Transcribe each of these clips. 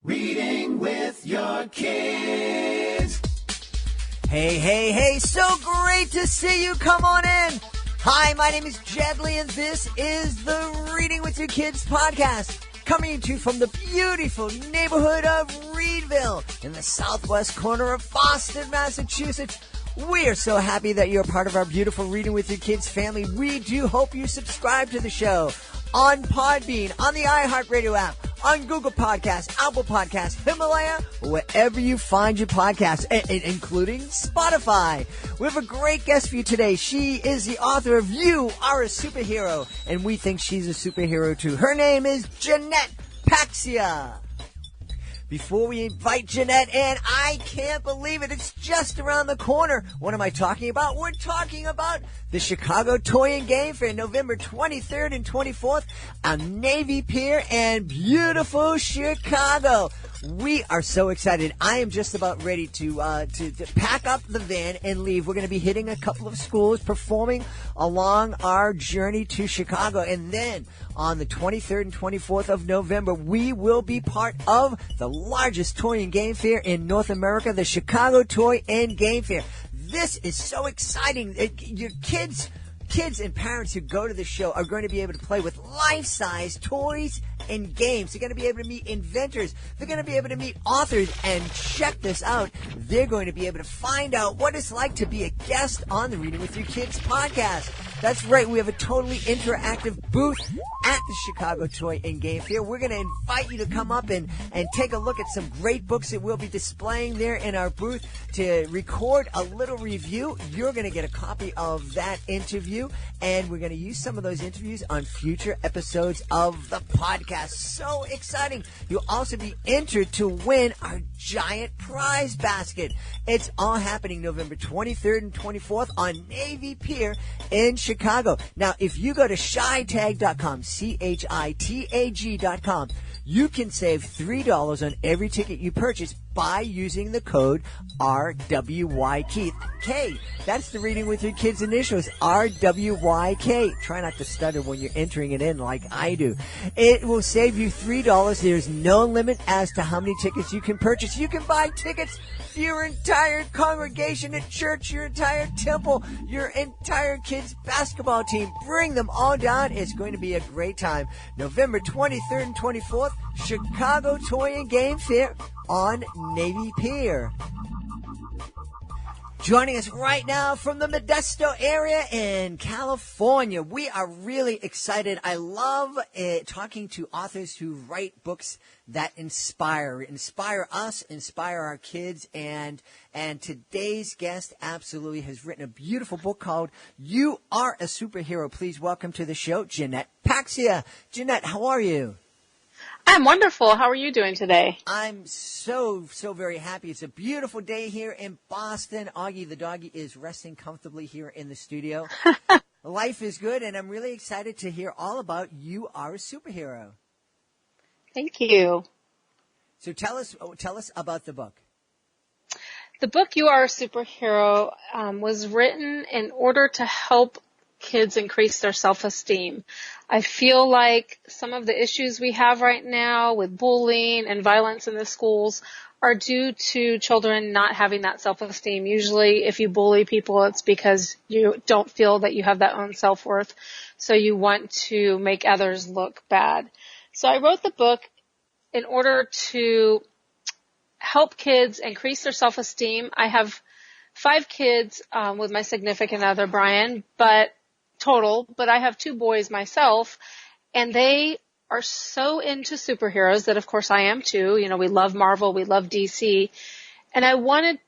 Reading with your kids. Hey, so great to see you. Come on in. Hi, my name is Jedley, and this is the Reading with Your Kids podcast, coming to you from the beautiful neighborhood of Reedville in the southwest corner of Boston, Massachusetts. We are so happy that you're part of our beautiful Reading with Your Kids family. We do hope you subscribe to the show on Podbean, on the iHeartRadio app, on Google Podcasts, Apple Podcasts, Himalaya, or wherever you find your podcasts, including Spotify. We have a great guest for you today. She is the author of You Are a Superhero, and we think she's a superhero too. Her name is Jeanette Paxia. Before we invite Jeanette in, I can't believe it. It's just around the corner. What am I talking about? We're talking about the Chicago Toy and Game Fair, November 23rd and 24th on Navy Pier in beautiful Chicago. We are so excited. I am just about ready to pack up the van and leave. We're going to be hitting a couple of schools, performing along our journey to Chicago. And then on the 23rd and 24th of November, we will be part of the largest toy and game fair in North America, the Chicago Toy and Game Fair. This is so exciting. Your kids and parents who go to the show are going to be able to play with life-size toys and games. They're going to be able to meet inventors. They're going to be able to meet authors. And check this out. They're going to be able to find out what it's like to be a guest on the Reading with Your Kids podcast. That's right. We have a totally interactive booth at the Chicago Toy and Game Fair. We're going to invite you to come up and take a look at some great books that we'll be displaying there in our booth to record a little review. You're going to get a copy of that interview, and we're going to use some of those interviews on future episodes of the podcast. So exciting. You'll also be entered to win our giant prize basket. It's all happening November 23rd and 24th on Navy Pier in Chicago. Now, if you go to chitag.com, CHITAG.com, you can save $3 on every ticket you purchase by using the code RWYK. That's the Reading with Your Kids initials, RWYK. Try not to stutter when you're entering it in like I do. It will save you $3. There's no limit as to how many tickets you can purchase. You can buy tickets for your entire congregation at church, your entire temple, your entire kids' basketball team. Bring them all down. It's going to be a great time. November 23rd and 24th, Chicago Toy and Game Fair on Navy Pier. Joining us right now from the Modesto area in California. We are really excited. I love talking to authors who write books that inspire us, inspire our kids, and today's guest absolutely has written a beautiful book called You Are a Superhero. Please welcome to the show, Jeanette Paxia. Jeanette, how are you? I'm wonderful. How are you doing today? I'm so very happy. It's a beautiful day here in Boston. Augie the doggy is resting comfortably here in the studio. Life is good, and I'm really excited to hear all about You Are a Superhero. Thank you. So tell us about the book. The book You Are a Superhero was written in order to help kids increase their self-esteem. I feel like some of the issues we have right now with bullying and violence in the schools are due to children not having that self-esteem. Usually if you bully people, it's because you don't feel that you have that own self-worth, so you want to make others look bad. So I wrote the book in order to help kids increase their self-esteem. I have 5 kids with my significant other, Brian, but I have 2 boys myself, and they are so into superheroes that, of course, I am too. You know, we love Marvel, we love DC, and I wanted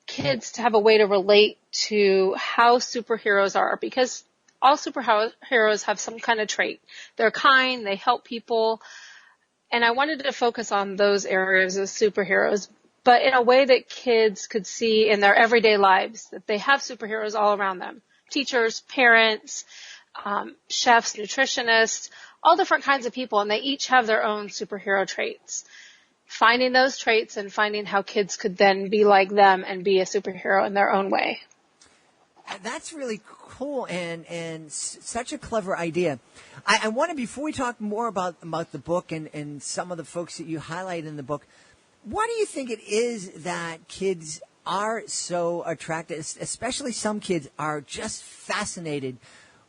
kids to have a way to relate to how superheroes are, because all superheroes have some kind of trait. They're kind, they help people, and I wanted to focus on those areas as superheroes, but in a way that kids could see in their everyday lives, that they have superheroes all around them. Teachers, parents, chefs, nutritionists, all different kinds of people, and they each have their own superhero traits. Finding those traits and finding how kids could then be like them and be a superhero in their own way. That's really cool and such a clever idea. I want to, before we talk more about the book and some of the folks that you highlight in the book, why do you think it is that kids are so attracted, especially some kids are just fascinated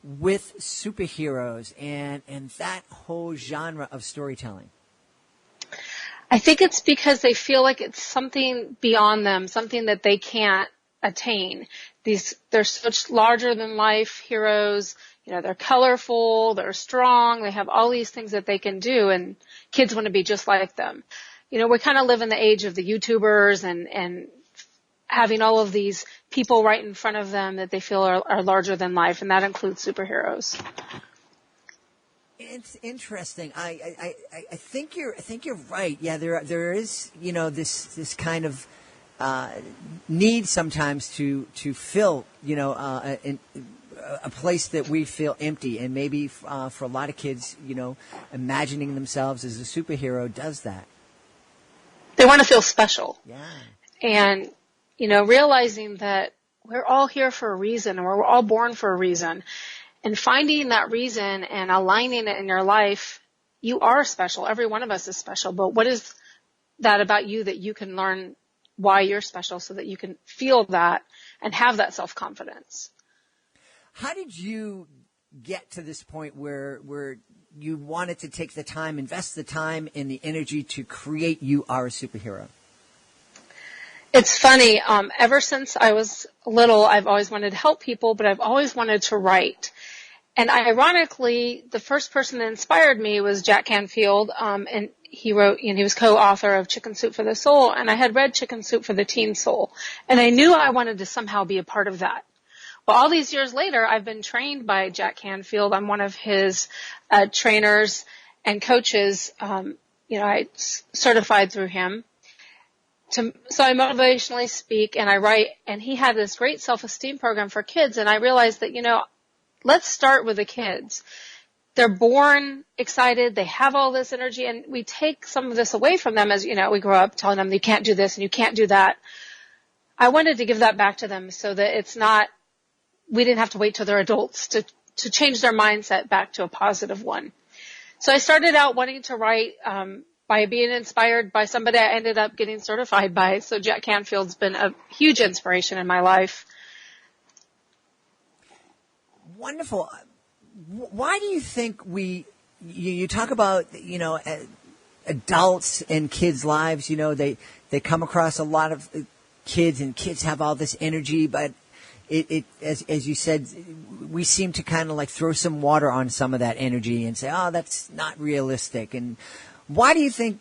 with superheroes and that whole genre of storytelling? I think it's because they feel like it's something beyond them, something that they can't attain. They're such larger than life heroes. You know, they're colorful, they're strong, they have all these things that they can do, and kids want to be just like them. You know, we kind of live in the age of the YouTubers and having all of these people right in front of them that they feel are larger than life, and that includes superheroes. It's interesting. I think you're right. Yeah, there is, you know, this kind of need sometimes to fill, you know, a place that we feel empty, and maybe for a lot of kids, you know, imagining themselves as a superhero does that. They want to feel special. Yeah. And, you know, realizing that we're all here for a reason, and we're all born for a reason. And finding that reason and aligning it in your life, you are special. Every one of us is special. But what is that about you that you can learn why you're special so that you can feel that and have that self-confidence? How did you get to this point where you wanted to take the time, invest the time and the energy to create You Are a Superhero? It's funny. Ever since I was little, I've always wanted to help people, but I've always wanted to write. And ironically, the first person that inspired me was Jack Canfield, and he wrote, you know, he was co-author of Chicken Soup for the Soul, and I had read Chicken Soup for the Teen Soul, and I knew I wanted to somehow be a part of that. Well, all these years later, I've been trained by Jack Canfield. I'm one of his trainers and coaches. You know, I certified through him. So I motivationally speak and I write, and he had this great self-esteem program for kids, and I realized that, you know, let's start with the kids. They're born excited, they have all this energy, and we take some of this away from them as, you know, we grow up telling them you can't do this and you can't do that. I wanted to give that back to them so that it's not, we didn't have to wait till they're adults to change their mindset back to a positive one. So I started out wanting to write by being inspired by somebody I ended up getting certified by. So Jack Canfield's been a huge inspiration in my life. Wonderful. Why do you think you talk about, you know, adults and kids' lives, you know, they come across a lot of kids, and kids have all this energy, but it as you said, we seem to kind of like throw some water on some of that energy and say, oh, that's not realistic. And why do you think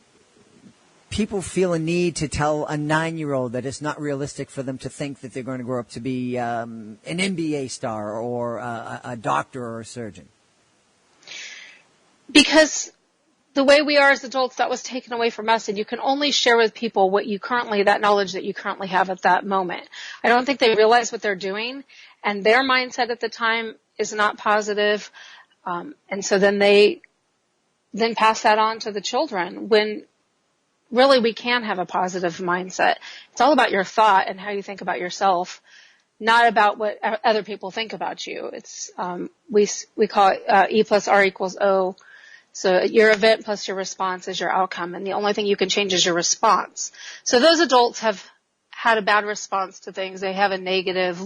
people feel a need to tell a 9-year-old that it's not realistic for them to think that they're going to grow up to be an NBA star or a doctor or a surgeon? Because the way we are as adults, that was taken away from us, and you can only share with people that knowledge that you currently have at that moment. I don't think they realize what they're doing, and their mindset at the time is not positive, and so then they pass that on to the children, when really we can have a positive mindset. It's all about your thought and how you think about yourself, not about what other people think about you. It's we call it E plus R equals O. So your event plus your response is your outcome, and the only thing you can change is your response. So those adults have had a bad response to things. They have a negative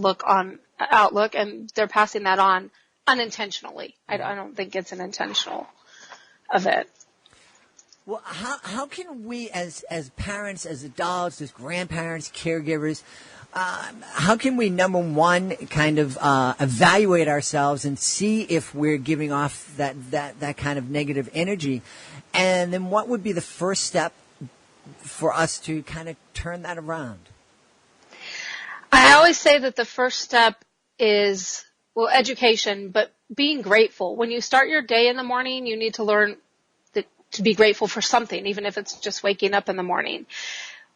outlook, and they're passing that on unintentionally. I don't think it's an intentional of it. Well, how can we as parents, as adults, as grandparents, caregivers, how can we, number one, kind of evaluate ourselves and see if we're giving off that kind of negative energy? And then what would be the first step for us to kind of turn that around? I always say that the first step is, well, education, but being grateful. When you start your day in the morning, you need to learn to be grateful for something, even if it's just waking up in the morning.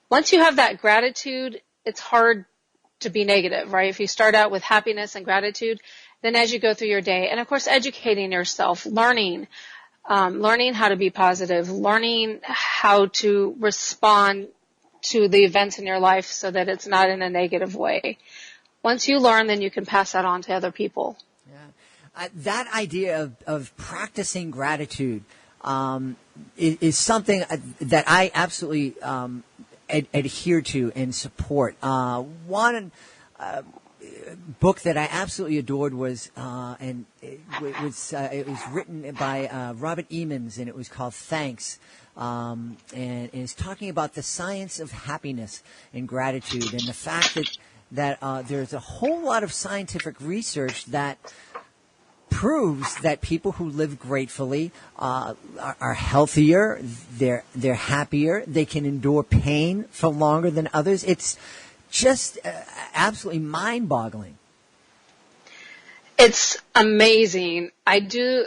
Once you have that gratitude, it's hard to be negative, right? If you start out with happiness and gratitude, then as you go through your day, and of course educating yourself, learning how to be positive, learning how to respond to the events in your life so that it's not in a negative way. once you learn, then you can pass that on to other people. Yeah. That idea of practicing gratitude is something that I absolutely adhere to and support. One book that I absolutely adored was it was written by Robert Emmons, and it was called Thanks. And it's talking about the science of happiness and gratitude, and the fact that there's a whole lot of scientific research that proves that people who live gratefully are healthier, they're happier, they can endure pain for longer than others. It's just absolutely mind-boggling. It's amazing. I do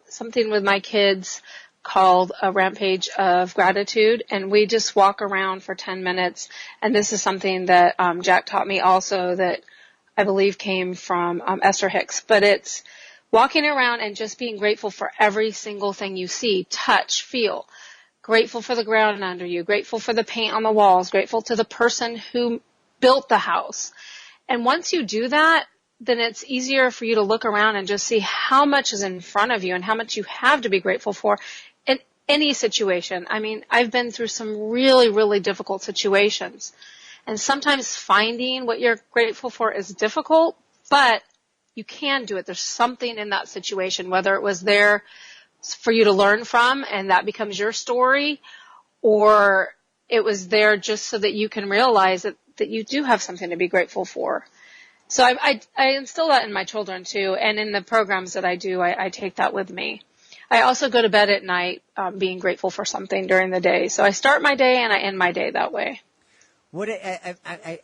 something with my kids called a rampage of gratitude, and we just walk around for 10 minutes. And this is something that Jack taught me also that I believe came from Esther Hicks. But it's walking around and just being grateful for every single thing you see, touch, feel. Grateful for the ground under you, grateful for the paint on the walls, grateful to the person who built the house. And once you do that, then it's easier for you to look around and just see how much is in front of you and how much you have to be grateful for in any situation. I mean, I've been through some really, really difficult situations. And sometimes finding what you're grateful for is difficult, but you can do it. There's something in that situation, whether it was there for you to learn from and that becomes your story, or it was there just so that you can realize that you do have something to be grateful for. So I instill that in my children too, and in the programs that I do, I take that with me. I also go to bed at night being grateful for something during the day. So I start my day and I end my day that way. I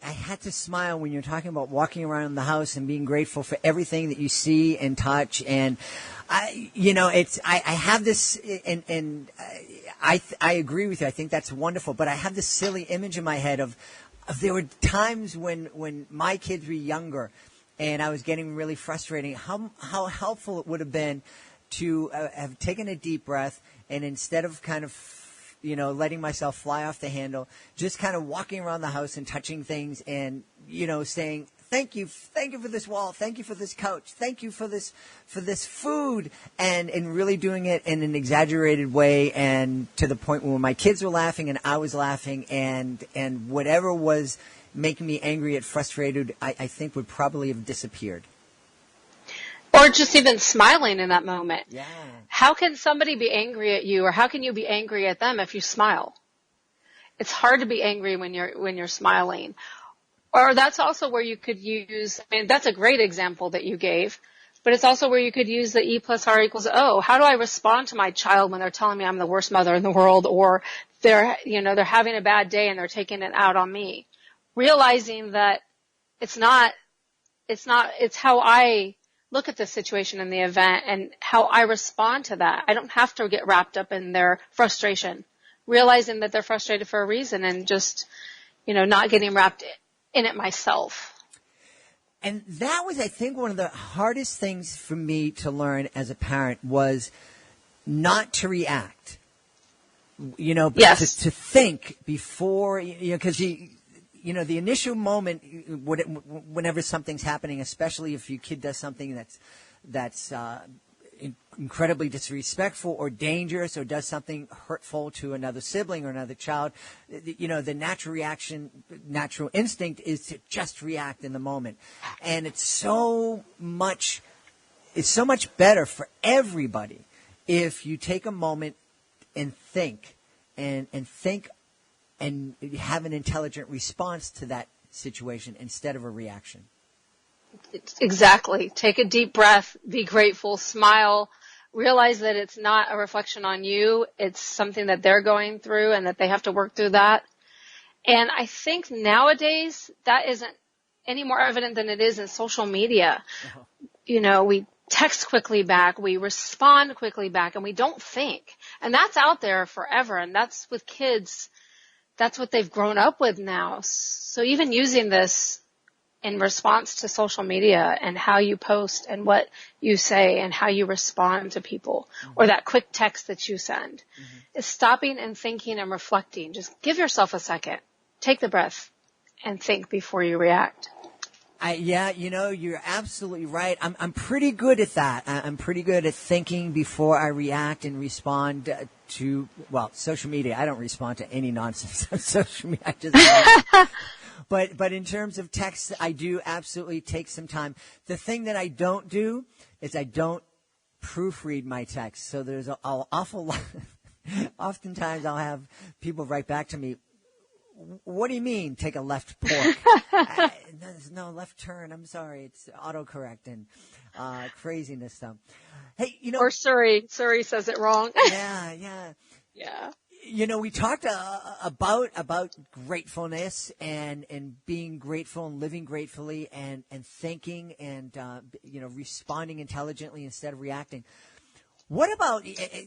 had to smile when you're talking about walking around the house and being grateful for everything that you see and touch. And I have this, and I agree with you. I think that's wonderful. But I have this silly image in my head of there were times when my kids were younger, and I was getting really frustrated. How helpful it would have been to have taken a deep breath, and instead of kind of letting myself fly off the handle, just kind of walking around the house and touching things and, saying, thank you for this wall, thank you for this couch, thank you for this food, and really doing it in an exaggerated way, and to the point where my kids were laughing and I was laughing, and whatever was making me angry and frustrated, I think would probably have disappeared. Or just even smiling in that moment. Yeah. How can somebody be angry at you, or how can you be angry at them if you smile? It's hard to be angry when you're smiling. Or that's also where you could use, that's a great example that you gave, but it's also where you could use the E plus R equals O. How do I respond to my child when they're telling me I'm the worst mother in the world, or they're having a bad day and they're taking it out on me? Realizing that it's how I look at the situation in the event and how I respond to that. I don't have to get wrapped up in their frustration. Realizing that they're frustrated for a reason, and just, not getting wrapped in it myself. And that was, I think, one of the hardest things for me to learn as a parent was not to react. But yes. to think before, because the initial moment, whenever something's happening, especially if your kid does something that's incredibly disrespectful or dangerous, or does something hurtful to another sibling or another child, the natural instinct is to just react in the moment. And it's so much better for everybody if you take a moment and think and have an intelligent response to that situation instead of a reaction. Exactly. Take a deep breath, be grateful, smile, realize that it's not a reflection on you. It's something that they're going through and that they have to work through that. And I think nowadays that isn't any more evident than it is in social media. Uh-huh. We text quickly back, we respond quickly back, and we don't think. And that's out there forever. And that's with kids. That's what they've grown up with now. So even using this in response to social media and how you post and what you say and how you respond to people, mm-hmm. or that quick text that you send, mm-hmm. is stopping and thinking and reflecting. Just give yourself a second. Take the breath and think before you react. Yeah, you're absolutely right. I'm pretty good at that. I'm pretty good at thinking before I react and respond to, social media. I don't respond to any nonsense on social media. I just But in terms of text, I do absolutely take some time. The thing that I don't do is I don't proofread my text. So there's an awful lot. Oftentimes I'll have people write back to me, what do you mean, take a left fork? There's no left turn. I'm sorry. It's autocorrect and craziness stuff. Hey, Or Surrey. Surrey says it wrong. Yeah. Yeah. We talked about gratefulness and being grateful and living gratefully and thinking and, responding intelligently instead of reacting. What about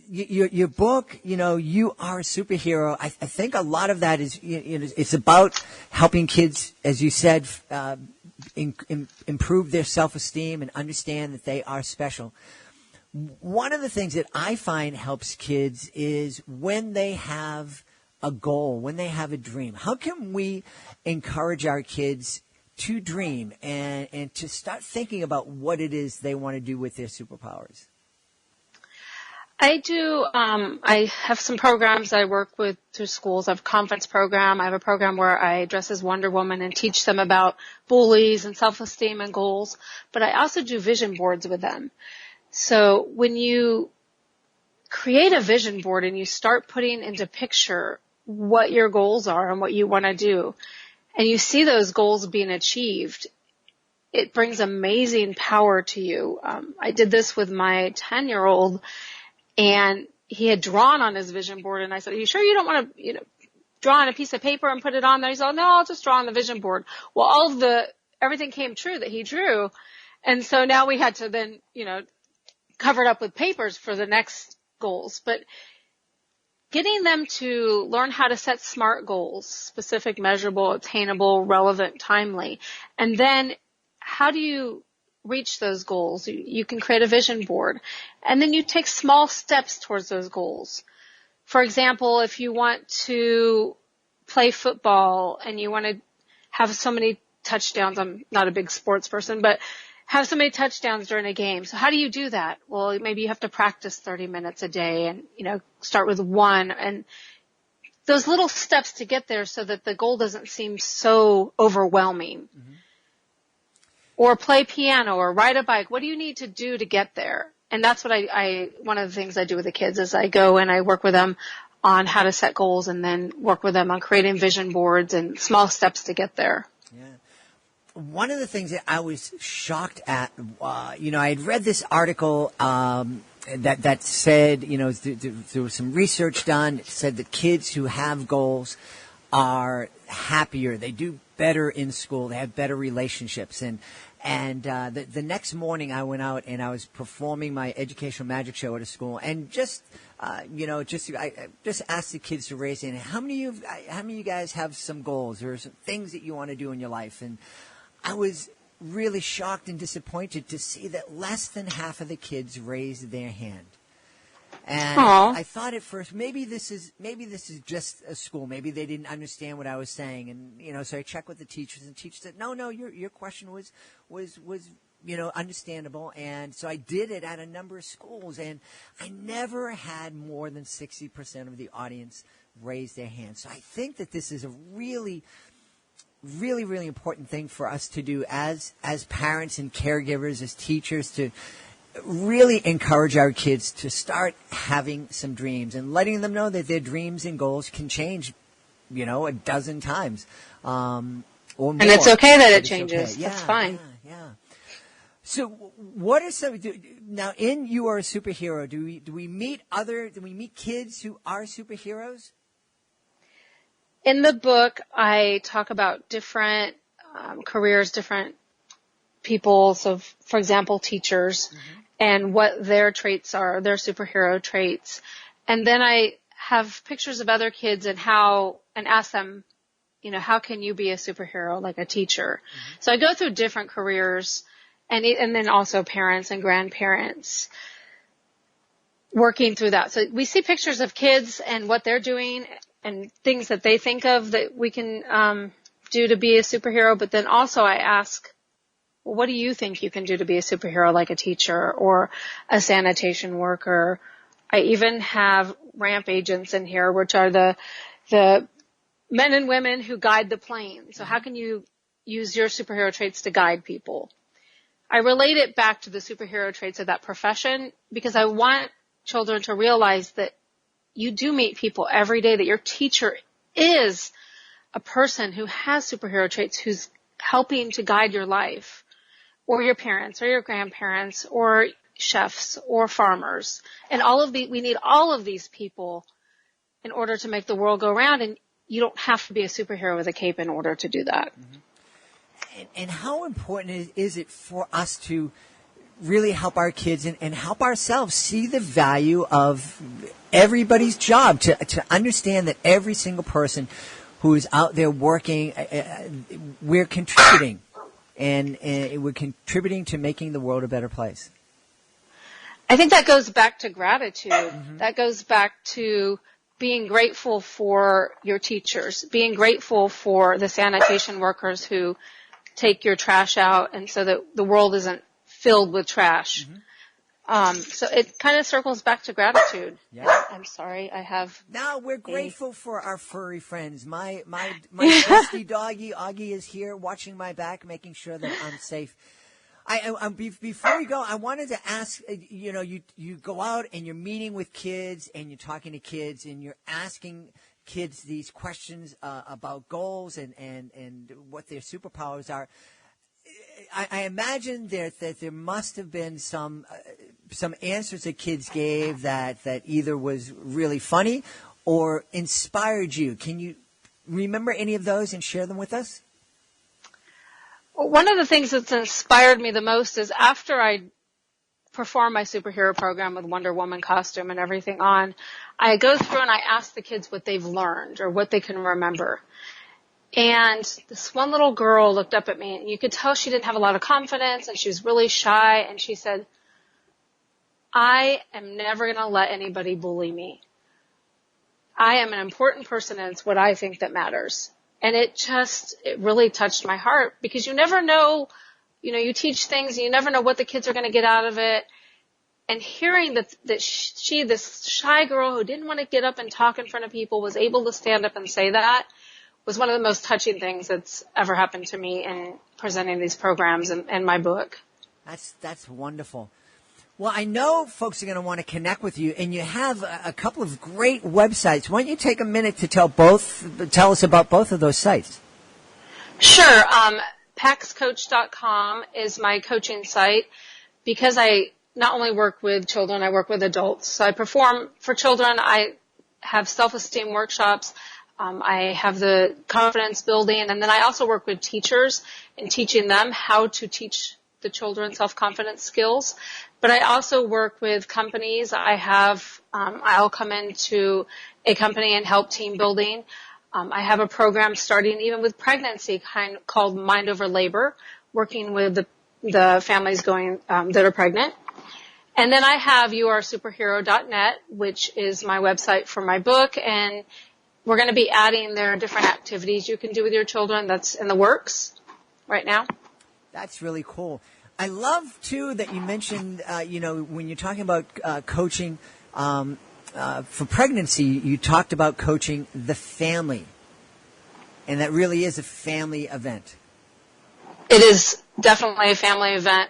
your book? You are a superhero. I think a lot of that is, it's about helping kids, as you said, improve their self-esteem and understand that they are special. One of the things that I find helps kids is when they have a goal, when they have a dream. How can we encourage our kids to dream and to start thinking about what it is they want to do with their superpowers? I do. I have some programs I work with through schools. I have a conference program. I have a program where I dress as Wonder Woman and teach them about bullies and self-esteem and goals. But I also do vision boards with them. So when you create a vision board and you start putting into picture what your goals are and what you want to do, and you see those goals being achieved, it brings amazing power to you. I did this with my 10-year-old. And he had drawn on his vision board, and I said, are you sure you don't want to, draw on a piece of paper and put it on there? He said, no, I'll just draw on the vision board. Well, everything came true that he drew. And so now we had to then, cover it up with papers for the next goals. But getting them to learn how to set SMART goals, specific, measurable, attainable, relevant, timely. And then how do you reach those goals? You can create a vision board, and then you take small steps towards those goals. For example, if you want to play football and you want to have so many touchdowns, I'm not a big sports person, but have so many touchdowns during a game. So how do you do that? Well, maybe you have to practice 30 minutes a day and, start with one, and those little steps to get there so that the goal doesn't seem so overwhelming. Mm-hmm. Or play piano or ride a bike. What do you need to do to get there? And that's what one of the things I do with the kids is I go and I work with them on how to set goals and then work with them on creating vision boards and small steps to get there. Yeah. One of the things that I was shocked at, I had read this article that said, there was some research done. It said that kids who have goals are happier. They do better in school. They have better relationships. And the next morning I went out and I was performing my educational magic show at a school, and I just asked the kids to raise their hand. How many of you guys have some goals or some things that you want to do in your life? And I was really shocked and disappointed to see that less than half of the kids raised their hand. And Aww. I thought at first, maybe this is just a school. Maybe they didn't understand what I was saying. And, so I checked with the teachers, and the teacher said, no, your question was understandable. And so I did it at a number of schools, and I never had more than 60% of the audience raise their hands. So I think that this is a really, really, really important thing for us to do as parents and caregivers, as teachers, to really encourage our kids to start having some dreams and letting them know that their dreams and goals can change, a dozen times, or more. And it's okay that it changes. Okay. Yeah, that's fine. Yeah. So what are some, now in You Are a Superhero, do we meet kids who are superheroes? In the book, I talk about different careers, different people. So, for example, teachers. Mm-hmm. And what their traits are, their superhero traits. And then I have pictures of other kids and ask them, how can you be a superhero like a teacher? Mm-hmm. So I go through different careers and then also parents and grandparents working through that. So we see pictures of kids and what they're doing and things that they think of that we can do to be a superhero. But then also I ask well, what do you think you can do to be a superhero, like a teacher or a sanitation worker? I even have ramp agents in here, which are the men and women who guide the plane. So how can you use your superhero traits to guide people? I relate it back to the superhero traits of that profession because I want children to realize that you do meet people every day, that your teacher is a person who has superhero traits, who's helping to guide your life, or your parents or your grandparents or chefs or farmers. And we need all of these people in order to make the world go round. And you don't have to be a superhero with a cape in order to do that. Mm-hmm. And how important is it for us to really help our kids and help ourselves see the value of everybody's job, to understand that every single person who is out there working, we're contributing, and we're contributing to making the world a better place. I think that goes back to gratitude. Mm-hmm. That goes back to being grateful for your teachers, being grateful for the sanitation workers who take your trash out, and so that the world isn't filled with trash. Mm-hmm. So it kind of circles back to gratitude. Yeah. I'm sorry, I have. Now we're grateful for our furry friends. My trusty doggy Augie is here, watching my back, making sure that I'm safe. Before we go, I wanted to ask. You go out and you're meeting with kids and you're talking to kids and you're asking kids these questions about goals and what their superpowers are. I imagine that there must have been some answers that kids gave that either was really funny or inspired you. Can you remember any of those and share them with us? Well, one of the things that's inspired me the most is after I perform my superhero program with Wonder Woman costume and everything on, I go through and I ask the kids what they've learned or what they can remember. And this one little girl looked up at me, and you could tell she didn't have a lot of confidence, and she was really shy, and she said, I am never going to let anybody bully me. I am an important person, and it's what I think that matters. And it really touched my heart, because you never know, you teach things, and you never know what the kids are going to get out of it. And hearing that this shy girl who didn't want to get up and talk in front of people, was able to stand up and say that, was one of the most touching things that's ever happened to me in presenting these programs and my book. That's wonderful. Well, I know folks are going to want to connect with you, and you have a couple of great websites. Why don't you take a minute to tell us about both of those sites? Sure. PaxCoach.com is my coaching site, because I not only work with children, I work with adults. So I perform for children. I have self-esteem workshops. I have the confidence building, and then I also work with teachers in teaching them how to teach the children self-confidence skills. But I also work with companies. I'll come into a company and help team building. I have a program starting even with pregnancy called Mind Over Labor, working with the families that are pregnant. And then I have youaresuperhero.net, which is my website for my book, and we're going to be adding there different activities you can do with your children. That's in the works right now. That's really cool. I love, too, that you mentioned, when you're talking about coaching for pregnancy, you talked about coaching the family. And that really is a family event. It is definitely a family event.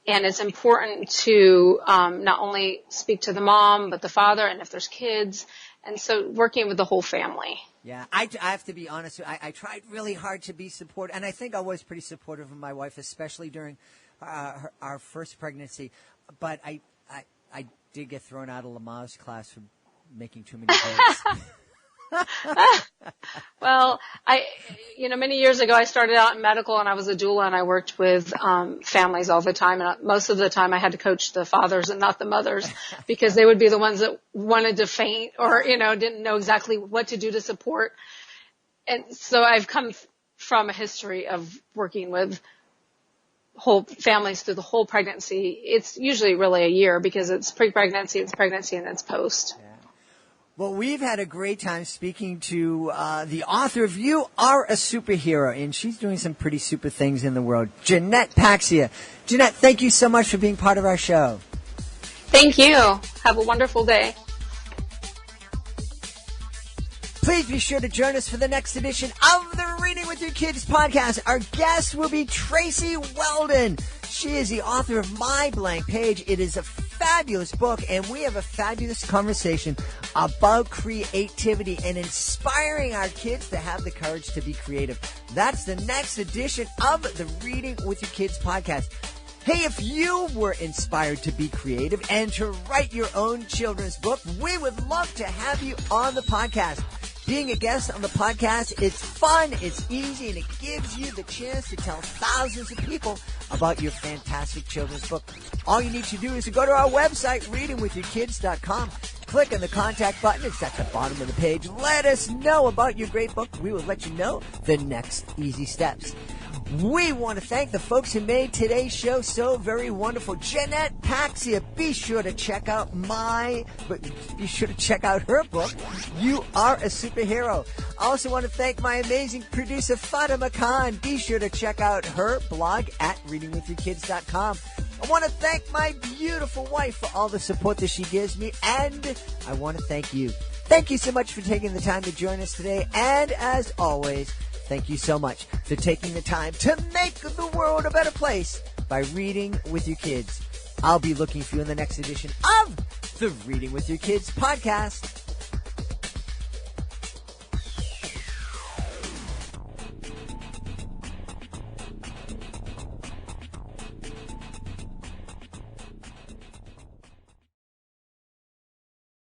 And it's important to not only speak to the mom, but the father, and if there's kids. And so working with the whole family. Yeah, I have to be honest. I tried really hard to be supportive, and I think I was pretty supportive of my wife, especially during our first pregnancy. But I did get thrown out of Lamar's class for making too many jokes. Well, many years ago I started out in medical, and I was a doula, and I worked with families all the time. And most of the time I had to coach the fathers and not the mothers, because they would be the ones that wanted to faint or, didn't know exactly what to do to support. And so I've come from a history of working with whole families through the whole pregnancy. It's usually really a year, because it's pre-pregnancy, it's pregnancy, and it's post. Yeah. Well, we've had a great time speaking to the author of You Are a Superhero, and she's doing some pretty super things in the world, Jeanette Paxia. Jeanette, thank you so much for being part of our show. Thank you. Have a wonderful day. Please be sure to join us for the next edition of the Reading with Your Kids podcast. Our guest will be Tracy Weldon. She is the author of My Blank Page. It is a fabulous book, and we have a fabulous conversation about creativity and inspiring our kids to have the courage to be creative. That's the next edition of the Reading with Your Kids podcast. Hey, if you were inspired to be creative and to write your own children's book, we would love to have you on the podcast. Being a guest on the podcast, it's fun, it's easy, and it gives you the chance to tell thousands of people about your fantastic children's book. All you need to do is to go to our website, readingwithyourkids.com. Click on the contact button. It's at the bottom of the page. Let us know about your great book. We will let you know the next easy steps. We want to thank the folks who made today's show so very wonderful. Jeanette Paxia, be sure to check out her book, You Are a Superhero. I also want to thank my amazing producer, Fatima Khan. Be sure to check out her blog at readingwithyourkids.com. I want to thank my beautiful wife for all the support that she gives me, and I want to thank you. Thank you so much for taking the time to join us today, and as always, thank you so much for taking the time to make the world a better place by reading with your kids. I'll be looking for you in the next edition of the Reading with Your Kids podcast.